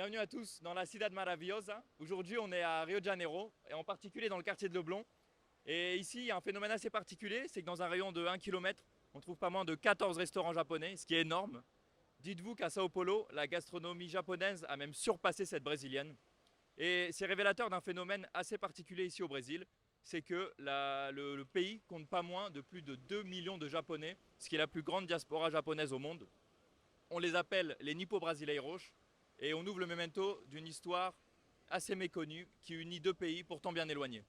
Bienvenue à tous dans la Cidade Maravillosa. Aujourd'hui, on est à Rio de Janeiro, et en particulier dans le quartier de Leblon. Et ici, il y a un phénomène assez particulier, c'est que dans un rayon de 1 km, on trouve pas moins de 14 restaurants japonais, ce qui est énorme. Dites-vous qu'à Sao Paulo, la gastronomie japonaise a même surpassé cette brésilienne. Et c'est révélateur d'un phénomène assez particulier ici au Brésil, c'est que le pays compte pas moins de plus de 2 millions de Japonais, ce qui est la plus grande diaspora japonaise au monde. On les appelle les Nippo-Brasileiros, et on ouvre le memento d'une histoire assez méconnue qui unit deux pays pourtant bien éloignés.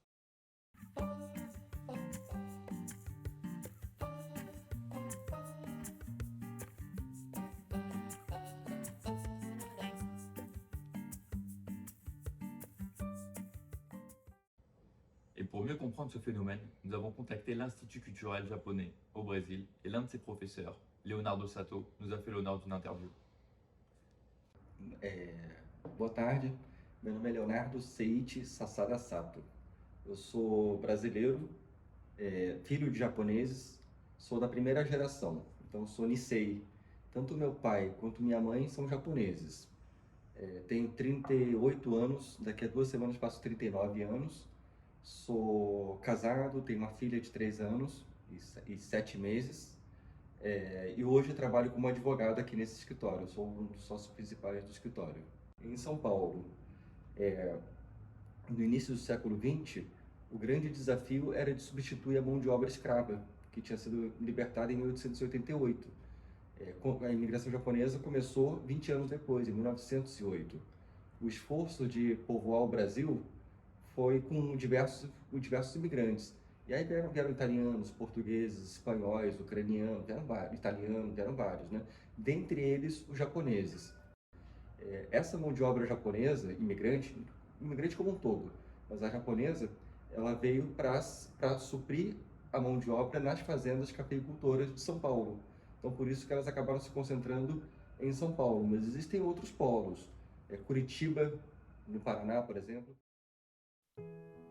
Et pour mieux comprendre ce phénomène, nous avons contacté l'Institut culturel japonais au Brésil et l'un de ses professeurs, Leonardo Sato, nous a fait l'honneur d'une interview. Boa tarde, meu nome é Leonardo Seiichi Sasada Sato. Eu sou brasileiro, filho de japoneses, sou da primeira geração, então sou Nisei. Tanto meu pai quanto minha mãe são japoneses. Tenho 38 anos, daqui a 2 semanas faço 39 anos. Sou casado, tenho uma filha de 3 anos e 7 meses. E hoje trabalho como advogado aqui nesse escritório, eu sou um dos sócios principais do escritório. Em São Paulo, no início do século XX, o grande desafio era de substituir a mão de obra escrava, que tinha sido libertada em 1888. A imigração japonesa começou 20 anos depois, em 1908. O esforço de povoar o Brasil foi com diversos imigrantes. E aí vieram italianos, portugueses, espanhóis, ucranianos, vieram vários, né? Dentre eles, os japoneses. Essa mão de obra japonesa, imigrante como um todo, mas a japonesa, ela veio para suprir a mão de obra nas fazendas cafeicultoras de São Paulo. Então, por isso que elas acabaram se concentrando em São Paulo. Mas existem outros polos. Curitiba, no Paraná, por exemple.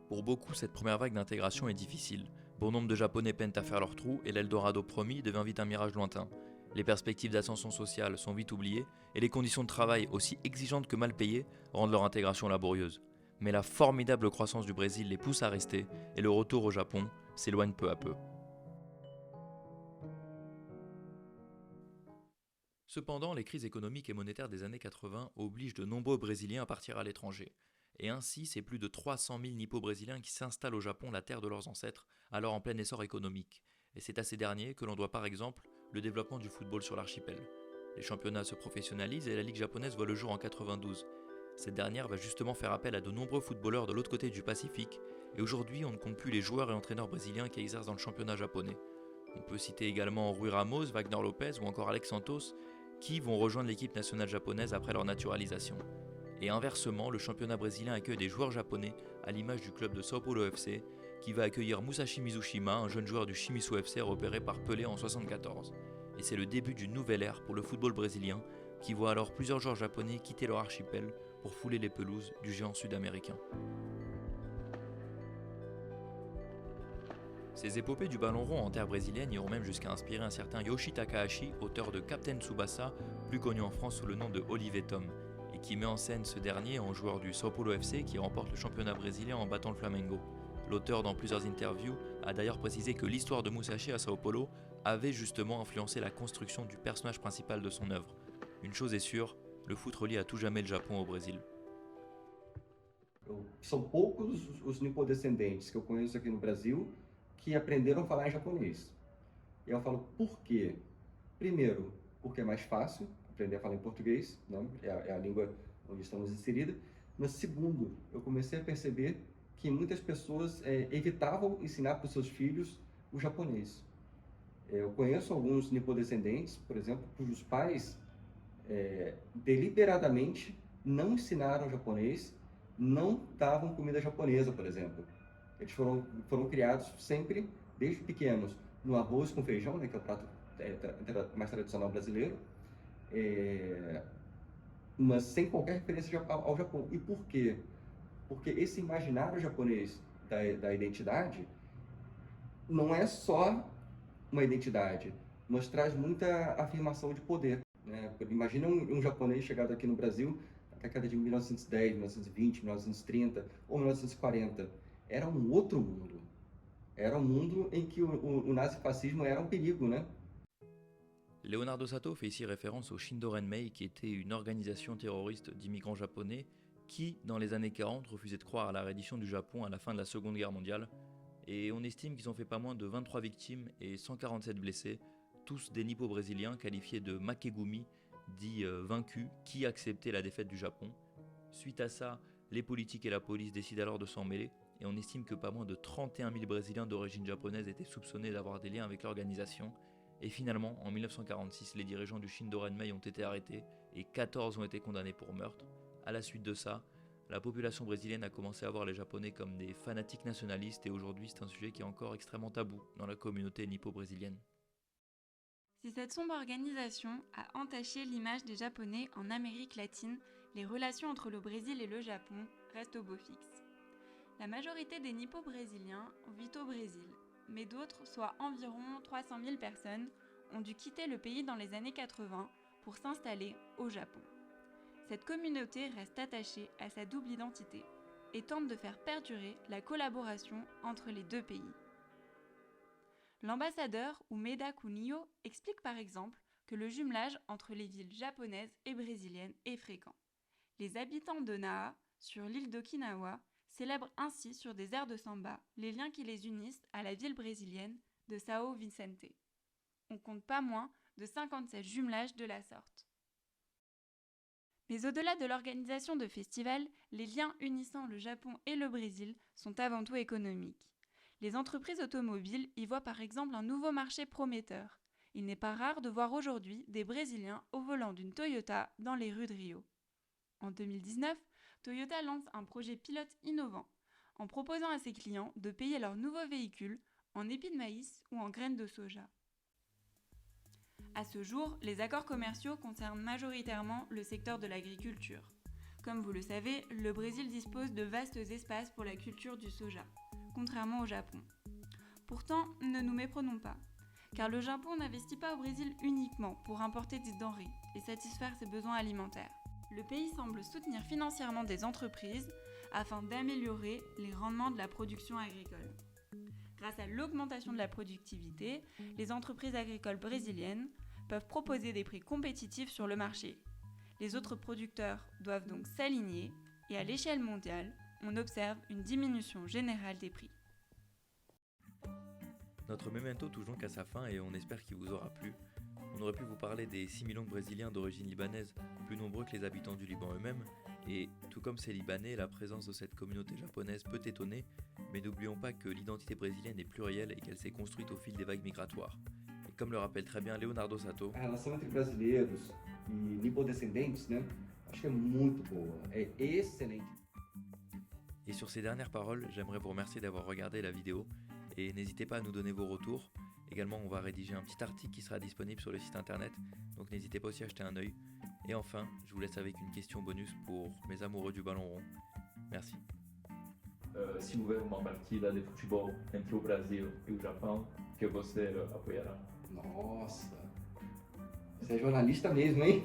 Pour beaucoup, cette première vague d'intégration est difficile. Bon nombre de Japonais peinent à faire leur trou et l'Eldorado promis devient vite un mirage lointain. Les perspectives d'ascension sociale sont vite oubliées et les conditions de travail, aussi exigeantes que mal payées, rendent leur intégration laborieuse. Mais la formidable croissance du Brésil les pousse à rester et le retour au Japon s'éloigne peu à peu. Cependant, les crises économiques et monétaires des années 80 obligent de nombreux Brésiliens à partir à l'étranger. Et ainsi, c'est plus de 300 000 Nippo-Brésiliens qui s'installent au Japon, la terre de leurs ancêtres, alors en plein essor économique. Et c'est à ces derniers que l'on doit par exemple le développement du football sur l'archipel. Les championnats se professionnalisent et la Ligue japonaise voit le jour en 92. Cette dernière va justement faire appel à de nombreux footballeurs de l'autre côté du Pacifique, et aujourd'hui on ne compte plus les joueurs et entraîneurs brésiliens qui exercent dans le championnat japonais. On peut citer également Rui Ramos, Wagner Lopez ou encore Alex Santos, qui vont rejoindre l'équipe nationale japonaise après leur naturalisation. Et inversement, le championnat brésilien accueille des joueurs japonais à l'image du club de Sao Paulo FC, qui va accueillir Musashi Mizushima, un jeune joueur du Shimizu FC repéré par Pelé en 1974. Et c'est le début d'une nouvelle ère pour le football brésilien, qui voit alors plusieurs joueurs japonais quitter leur archipel pour fouler les pelouses du géant sud-américain. Ces épopées du ballon rond en terre brésilienne iront même jusqu'à inspirer un certain Yoshi Takahashi, auteur de Captain Tsubasa, plus connu en France sous le nom de Olivier Tom, et qui met en scène ce dernier en joueur du Sao Paulo FC qui remporte le championnat brésilien en battant le Flamengo. L'auteur, dans plusieurs interviews, a d'ailleurs précisé que l'histoire de Musashi à Sao Paulo avait justement influencé la construction du personnage principal de son œuvre. Une chose est sûre, le foot relie à tout jamais le Japon au Brésil. São poucos os nipodescendentes que eu conheço aqui no Brasil que aprenderam a falar em japonês. E eu falo, por quê? Primeiro, porque é mais fácil aprender a falar em português, né? É a língua onde estamos inseridos. Mas segundo, eu comecei a perceber que muitas pessoas evitavam ensinar para os seus filhos o japonês. Eu conheço alguns nipodescendentes, por exemplo, cujos pais deliberadamente não ensinaram japonês, não davam comida japonesa, por exemplo. Eles foram criados sempre, desde pequenos, no arroz com feijão, né, que é o prato mais tradicional brasileiro, mas sem qualquer referência ao Japão. E por quê? Porque esse imaginário japonês da identidade não é só uma identidade, mas traz muita afirmação de poder, né? Imagina um japonês chegado aqui no Brasil, década de 1910, 1920, 1930 ou 1940. Era um outro mundo. Era um mundo em que o nazifascismo era um perigo, né? Leonardo Sato fait ici référence au Shindorenmei, qui était une organisation terroriste d'immigrants japonais qui, dans les années 40, refusait de croire à la reddition du Japon à la fin de la Seconde Guerre mondiale, et on estime qu'ils ont fait pas moins de 23 victimes et 147 blessés, tous des nippo-brésiliens qualifiés de makegumi, dits vaincus, qui acceptaient la défaite du Japon. Suite à ça, les politiques et la police décident alors de s'en mêler, et on estime que pas moins de 31 000 Brésiliens d'origine japonaise étaient soupçonnés d'avoir des liens avec l'organisation, et finalement, en 1946, les dirigeants du Shindorenmei ont été arrêtés, et 14 ont été condamnés pour meurtre. À la suite de ça, la population brésilienne a commencé à voir les Japonais comme des fanatiques nationalistes, et aujourd'hui c'est un sujet qui est encore extrêmement tabou dans la communauté nippo-brésilienne. Si cette sombre organisation a entaché l'image des Japonais en Amérique latine, les relations entre le Brésil et le Japon restent au beau fixe. La majorité des nippo-brésiliens vit au Brésil, mais d'autres, soit environ 300 000 personnes, ont dû quitter le pays dans les années 80 pour s'installer au Japon. Cette communauté reste attachée à sa double identité et tente de faire perdurer la collaboration entre les deux pays. L'ambassadeur Umeda Kunio explique par exemple que le jumelage entre les villes japonaises et brésiliennes est fréquent. Les habitants de Naha, sur l'île d'Okinawa, célèbrent ainsi sur des airs de samba les liens qui les unissent à la ville brésilienne de São Vicente. On compte pas moins de 57 jumelages de la sorte. Mais au-delà de l'organisation de festivals, les liens unissant le Japon et le Brésil sont avant tout économiques. Les entreprises automobiles y voient par exemple un nouveau marché prometteur. Il n'est pas rare de voir aujourd'hui des Brésiliens au volant d'une Toyota dans les rues de Rio. En 2019, Toyota lance un projet pilote innovant, en proposant à ses clients de payer leur nouveau véhicule en épis de maïs ou en graines de soja. À ce jour, les accords commerciaux concernent majoritairement le secteur de l'agriculture. Comme vous le savez, le Brésil dispose de vastes espaces pour la culture du soja, contrairement au Japon. Pourtant, ne nous méprenons pas, car le Japon n'investit pas au Brésil uniquement pour importer des denrées et satisfaire ses besoins alimentaires. Le pays semble soutenir financièrement des entreprises afin d'améliorer les rendements de la production agricole. Grâce à l'augmentation de la productivité, les entreprises agricoles brésiliennes peuvent proposer des prix compétitifs sur le marché. Les autres producteurs doivent donc s'aligner et à l'échelle mondiale, on observe une diminution générale des prix. Notre memento touche donc à sa fin et on espère qu'il vous aura plu. On aurait pu vous parler des 6 millions de Brésiliens d'origine libanaise, plus nombreux que les habitants du Liban eux-mêmes, et tout comme ces Libanais, la présence de cette communauté japonaise peut étonner, mais n'oublions pas que l'identité brésilienne est plurielle et qu'elle s'est construite au fil des vagues migratoires. Et comme le rappelle très bien Leonardo Sato, A relação entre brasileiros e nipodescendentes, né? Acho que é muito boa, é excelente. et sur ces dernières paroles, j'aimerais vous remercier d'avoir regardé la vidéo, et n'hésitez pas à nous donner vos retours. Également, on va rédiger un petit article qui sera disponible sur le site internet, donc n'hésitez pas aussi à jeter un œil. Et enfin, je vous laisse avec une question bonus pour mes amoureux du ballon rond. Merci. Se houver uma partida de futebol entre o Brasil e o Japão, que você apoiará? Nossa, você é jornalista mesmo, hein?